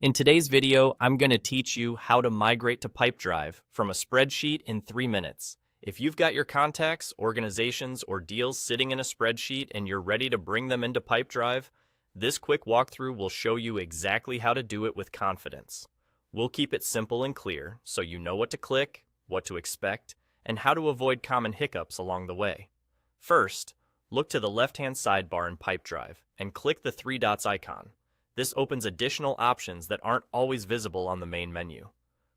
In today's video, I'm going to teach you how to migrate to Pipedrive from a spreadsheet in 3 minutes. If you've got your contacts, organizations, or deals sitting in a spreadsheet and you're ready to bring them into Pipedrive, this quick walkthrough will show you exactly how to do it with confidence. We'll keep it simple and clear so you know what to click, what to expect, and how to avoid common hiccups along the way. First, look to the left-hand sidebar in Pipedrive and click the 3 dots icon. This opens additional options that aren't always visible on the main menu.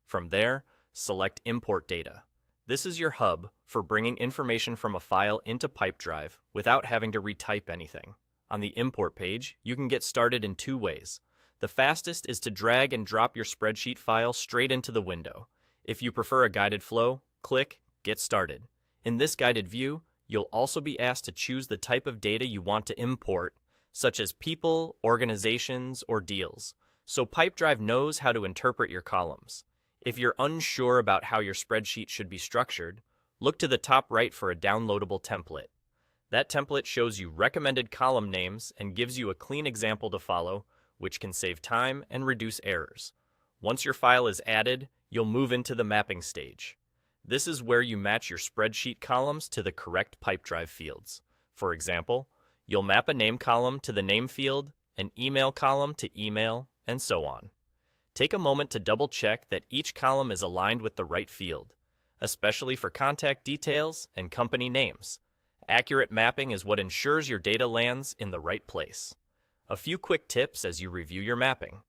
From there, select Import Data. This is your hub for bringing information from a file into Pipedrive without having to retype anything. On the Import page, you can get started in 2 ways. The fastest is to drag and drop your spreadsheet file straight into the window. If you prefer a guided flow, click Get Started. In this guided view, you'll also be asked to choose the type of data you want to import, such as people, organizations, or deals, so Pipedrive knows how to interpret your columns. If you're unsure about how your spreadsheet should be structured, look to the top right for a downloadable template. That template shows you recommended column names and gives you a clean example to follow, which can save time and reduce errors. Once your file is added, you'll move into the mapping stage. This is where you match your spreadsheet columns to the correct Pipedrive fields. For example, you'll map a name column to the name field, an email column to email, and so on. Take a moment to double check that each column is aligned with the right field, especially for contact details and company names. Accurate mapping is what ensures your data lands in the right place. A few quick tips as you review your mapping.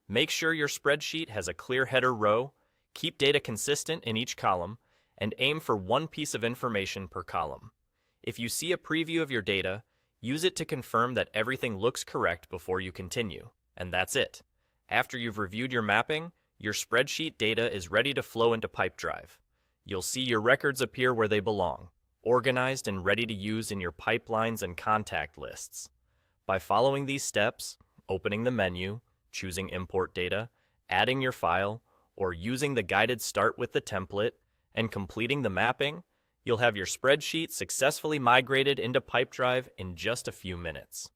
Make sure your spreadsheet has a clear header row, keep data consistent in each column, and aim for one piece of information per column. If you see a preview of your data, use it to confirm that everything looks correct before you continue, and that's it. After you've reviewed your mapping, your spreadsheet data is ready to flow into Pipedrive. You'll see your records appear where they belong, organized and ready to use in your pipelines and contact lists. By following these steps, opening the menu, choosing Import Data, adding your file, or using the guided Start with the template, and completing the mapping, you'll have your spreadsheet successfully migrated into Pipedrive in just a few minutes.